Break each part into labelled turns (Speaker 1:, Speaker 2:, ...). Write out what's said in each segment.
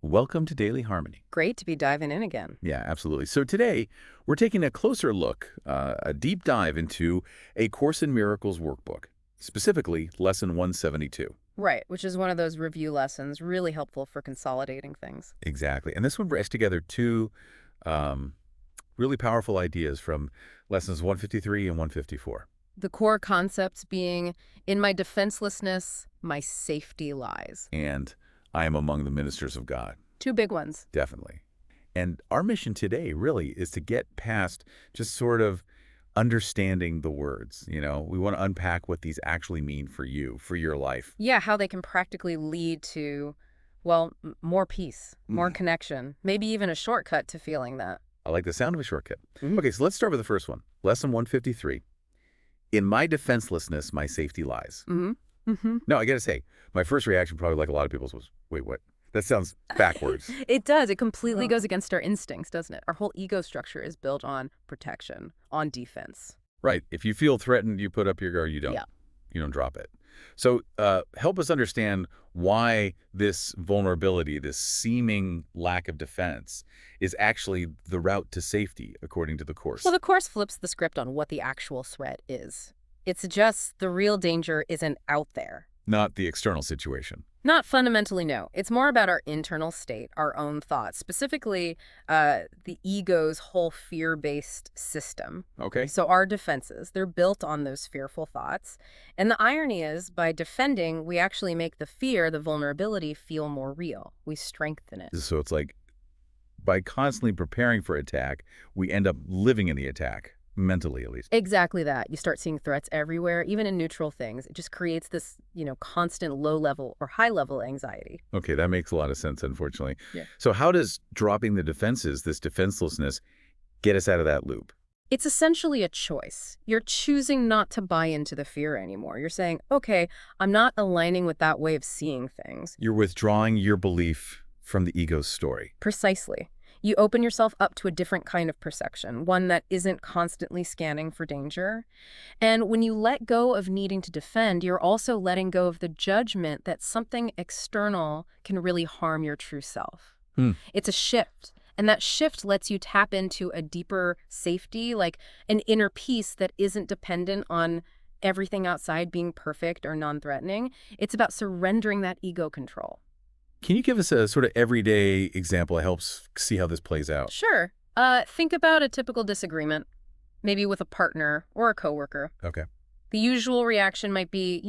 Speaker 1: Welcome to Daily Harmony.
Speaker 2: Great to be diving in again.
Speaker 1: Yeah, absolutely. So today, we're taking a closer look, a deep dive into A Course in Miracles Workbook, specifically Lesson 172.
Speaker 2: Right, which is one of those review lessons, really helpful for consolidating things.
Speaker 1: Exactly. And this one brings together two really powerful ideas from Lessons 153 and 154.
Speaker 2: The core concepts being, in my defenselessness, my safety lies.
Speaker 1: And I am among the ministers of God.
Speaker 2: Two big ones.
Speaker 1: Definitely. And our mission today really is to get past just sort of understanding the words. We want to unpack what these actually mean for you, for your life.
Speaker 2: Yeah, how they can practically lead to, well, more peace, more connection, maybe even a shortcut to feeling that.
Speaker 1: I like the sound of a shortcut. Okay, so let's start with the first one. Lesson 153. In my defenselessness, my safety lies. No, I got to say, my first reaction, probably like a lot of people's, was, wait, what? That sounds backwards.
Speaker 2: It does. It completely goes against our instincts, doesn't it? Our whole ego structure is built on protection, on defense.
Speaker 1: Right. If you feel threatened, you put up your guard, you don't.
Speaker 2: Yeah.
Speaker 1: You don't drop it. So help us understand why this vulnerability, this seeming lack of defense, is actually the route to safety, according to the Course.
Speaker 2: Well, the Course flips the script on what the actual threat is. It suggests the real danger isn't out there.
Speaker 1: Not the external situation.
Speaker 2: Not fundamentally, no. It's more about our internal state, our own thoughts, specifically the ego's whole fear-based system.
Speaker 1: Okay.
Speaker 2: So our defenses, they're built on those fearful thoughts. And the irony is, by defending, we actually make the fear, the vulnerability, feel more real. We strengthen it.
Speaker 1: So it's like by constantly preparing for attack, we end up living in the attack. Mentally, at least.
Speaker 2: Exactly that. You start seeing threats everywhere, even in neutral things. It just creates this, constant low-level or high-level anxiety.
Speaker 1: Okay, that makes a lot of sense, unfortunately.
Speaker 2: Yeah.
Speaker 1: So how does dropping the defenses, this defenselessness, get us out of that loop?
Speaker 2: It's essentially a choice. You're choosing not to buy into the fear anymore. You're saying, okay, I'm not aligning with that way of seeing things.
Speaker 1: You're withdrawing your belief from the ego's story.
Speaker 2: Precisely. You open yourself up to a different kind of perception, one that isn't constantly scanning for danger. And when you let go of needing to defend, you're also letting go of the judgment that something external can really harm your true self. It's a shift. And that shift lets you tap into a deeper safety, like an inner peace that isn't dependent on everything outside being perfect or non-threatening. It's about surrendering that ego control.
Speaker 1: Can you give us a sort of everyday example that helps see how this plays out?
Speaker 2: Sure. Think about a typical disagreement, maybe with a partner or a coworker.
Speaker 1: Okay.
Speaker 2: The usual reaction might be,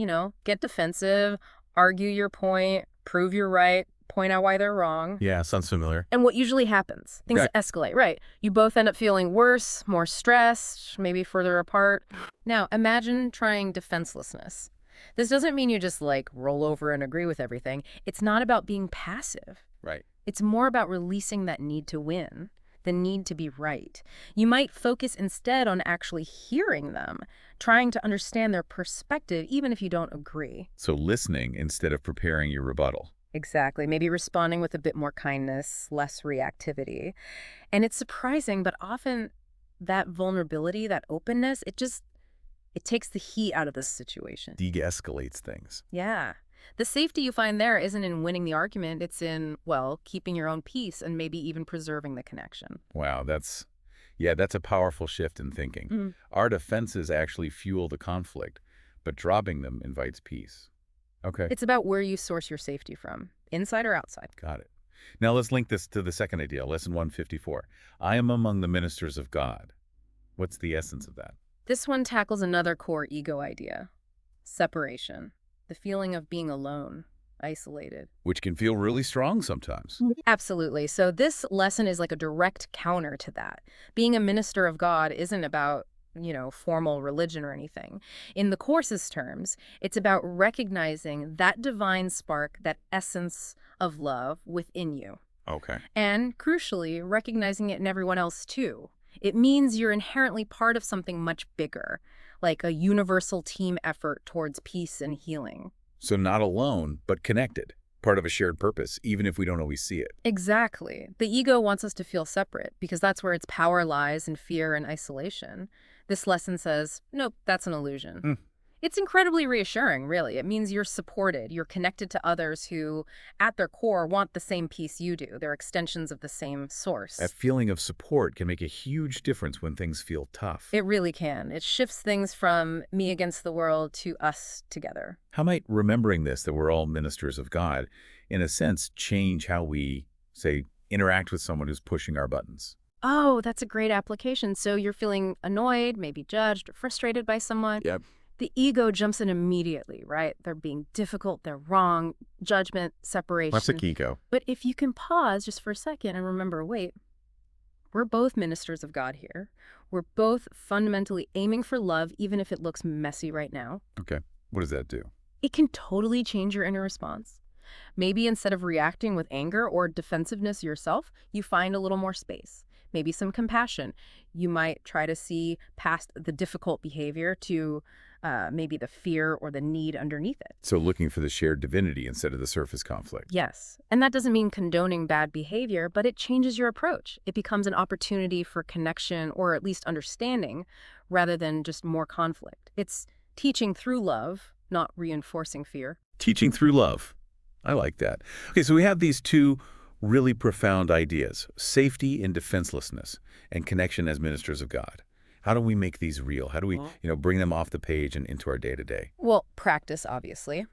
Speaker 2: get defensive, argue your point, prove you're right, point out why they're wrong.
Speaker 1: Yeah, sounds familiar.
Speaker 2: And what usually happens? Things escalate, right? You both end up feeling worse, more stressed, maybe further apart. Now, imagine trying defenselessness. This doesn't mean you just roll over and agree with everything. It's not about being passive.
Speaker 1: Right.
Speaker 2: It's more about releasing that need to win, the need to be right. You might focus instead on actually hearing them, trying to understand their perspective, even if you don't agree.
Speaker 1: So listening instead of preparing your rebuttal.
Speaker 2: Exactly. Maybe responding with a bit more kindness, less reactivity. And it's surprising, but often that vulnerability, that openness, it takes the heat out of this situation.
Speaker 1: De-escalates things.
Speaker 2: Yeah. The safety you find there isn't in winning the argument. It's in, keeping your own peace and maybe even preserving the connection.
Speaker 1: Wow, that's a powerful shift in thinking. Our defenses actually fuel the conflict, but dropping them invites peace. Okay.
Speaker 2: It's about where you source your safety from, inside or outside.
Speaker 1: Got it. Now let's link this to the second idea, Lesson 154. I am among the ministers of God. What's the essence of that?
Speaker 2: This one tackles another core ego idea, separation, the feeling of being alone, isolated.
Speaker 1: Which can feel really strong sometimes.
Speaker 2: Absolutely. So this lesson is like a direct counter to that. Being a minister of God isn't about, formal religion or anything. In the Course's terms, it's about recognizing that divine spark, that essence of love within you.
Speaker 1: Okay.
Speaker 2: And crucially, recognizing it in everyone else too. It means you're inherently part of something much bigger, like a universal team effort towards peace and healing.
Speaker 1: So not alone, but connected. Part of a shared purpose, even if we don't always see it.
Speaker 2: Exactly. The ego wants us to feel separate because that's where its power lies in fear and isolation. This lesson says, nope, that's an illusion. It's incredibly reassuring, really. It means you're supported. You're connected to others who, at their core, want the same peace you do. They're extensions of the same source.
Speaker 1: That feeling of support can make a huge difference when things feel tough.
Speaker 2: It really can. It shifts things from me against the world to us together.
Speaker 1: How might remembering this, that we're all ministers of God, in a sense, change how we, say, interact with someone who's pushing our buttons?
Speaker 2: Oh, that's a great application. So you're feeling annoyed, maybe judged or frustrated by someone.
Speaker 1: Yep.
Speaker 2: The ego jumps in immediately, right? They're being difficult, they're wrong, judgment, separation.
Speaker 1: Classic ego.
Speaker 2: But if you can pause just for a second and remember, wait, we're both ministers of God here. We're both fundamentally aiming for love, even if it looks messy right now.
Speaker 1: Okay. What does that do?
Speaker 2: It can totally change your inner response. Maybe instead of reacting with anger or defensiveness yourself, you find a little more space. Maybe some compassion. You might try to see past the difficult behavior to maybe the fear or the need underneath it.
Speaker 1: So looking for the shared divinity instead of the surface conflict.
Speaker 2: Yes. And that doesn't mean condoning bad behavior, but it changes your approach. It becomes an opportunity for connection or at least understanding rather than just more conflict. It's teaching through love, not reinforcing fear.
Speaker 1: Teaching through love. I like that. Okay, so we have these two really profound ideas: safety and defenselessness, and connection as ministers of God. How do we make these real? How do we, bring them off the page and into our day-to-day?
Speaker 2: Well, practice, obviously,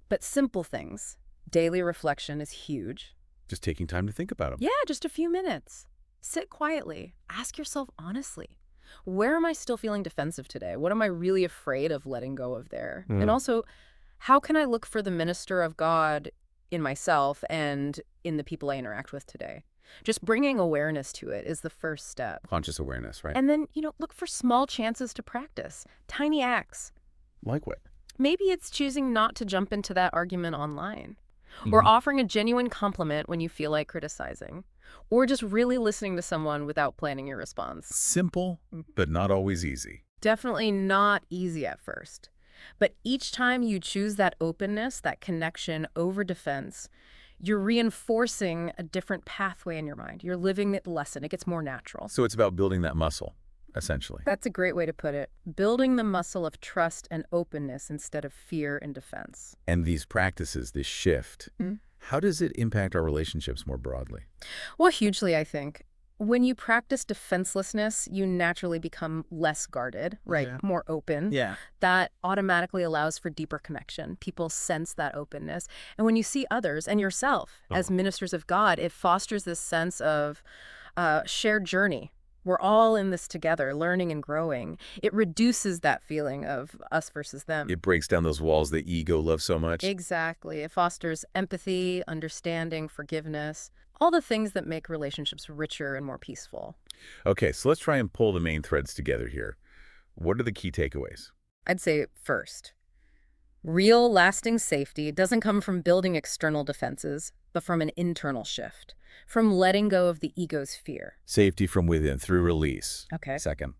Speaker 2: but simple things. Daily reflection is huge.
Speaker 1: Just taking time to think about them.
Speaker 2: Yeah, just a few minutes. Sit quietly. Ask yourself honestly, where am I still feeling defensive today? What am I really afraid of letting go of there? And also, how can I look for the minister of God in myself and in the people I interact with today? Just bringing awareness to it is the first step.
Speaker 1: Conscious awareness, right?
Speaker 2: And then, look for small chances to practice. Tiny acts.
Speaker 1: Like what?
Speaker 2: Maybe it's choosing not to jump into that argument online. Or offering a genuine compliment when you feel like criticizing. Or just really listening to someone without planning your response.
Speaker 1: Simple, but not always easy.
Speaker 2: Definitely not easy at first. But each time you choose that openness, that connection over defense, you're reinforcing a different pathway in your mind. You're living the lesson. It gets more natural.
Speaker 1: So it's about building that muscle, essentially.
Speaker 2: That's a great way to put it. Building the muscle of trust and openness instead of fear and defense.
Speaker 1: And these practices, this shift, how does it impact our relationships more broadly?
Speaker 2: Well, hugely, I think. When you practice defenselessness, you naturally become less guarded, right?
Speaker 3: Yeah.
Speaker 2: More open.
Speaker 3: Yeah.
Speaker 2: That automatically allows for deeper connection. People sense that openness. And when you see others and yourself as ministers of God, it fosters this sense of shared journey. We're all in this together, learning and growing. It reduces that feeling of us versus them.
Speaker 1: It breaks down those walls the ego loves so much.
Speaker 2: Exactly. It fosters empathy, understanding, forgiveness, all the things that make relationships richer and more peaceful.
Speaker 1: Okay, so let's try and pull the main threads together here. What are the key takeaways?
Speaker 2: I'd say first, real lasting safety doesn't come from building external defenses, but from an internal shift, from letting go of the ego's fear.
Speaker 1: Safety from within through release.
Speaker 2: Okay.
Speaker 1: Second,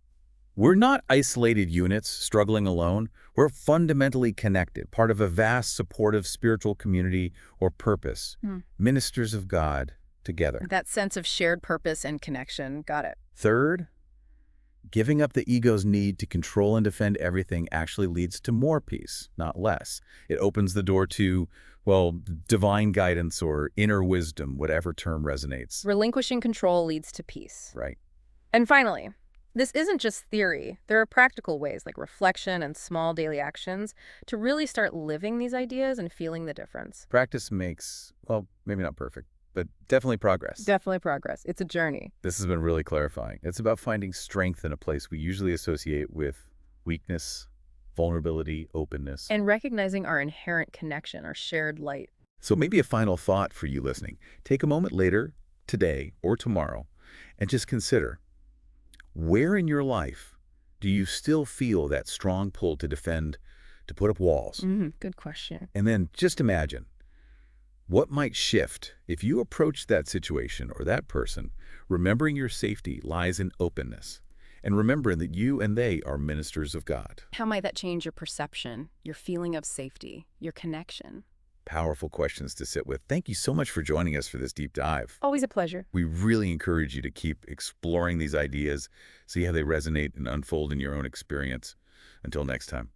Speaker 1: we're not isolated units struggling alone. We're fundamentally connected, part of a vast supportive spiritual community or purpose, ministers of God together.
Speaker 2: That sense of shared purpose and connection. Got it.
Speaker 1: Third, giving up the ego's need to control and defend everything actually leads to more peace, not less. It opens the door to, well, divine guidance or inner wisdom, whatever term resonates.
Speaker 2: Relinquishing control leads to peace.
Speaker 1: Right.
Speaker 2: And finally, this isn't just theory. There are practical ways like reflection and small daily actions to really start living these ideas and feeling the difference.
Speaker 1: Practice makes, well, maybe not perfect, but definitely progress.
Speaker 2: Definitely progress. It's a journey.
Speaker 1: This has been really clarifying. It's about finding strength in a place we usually associate with weakness, vulnerability, openness.
Speaker 2: And recognizing our inherent connection, our shared light.
Speaker 1: So maybe a final thought for you listening. Take a moment later, today or tomorrow, and just consider, where in your life do you still feel that strong pull to defend, to put up walls?
Speaker 2: Good question.
Speaker 1: And then just imagine, what might shift if you approach that situation or that person, remembering your safety lies in openness, and remembering that you and they are ministers of God?
Speaker 2: How might that change your perception, your feeling of safety, your connection?
Speaker 1: Powerful questions to sit with. Thank you so much for joining us for this deep dive.
Speaker 2: Always a pleasure.
Speaker 1: We really encourage you to keep exploring these ideas, see how they resonate and unfold in your own experience. Until next time.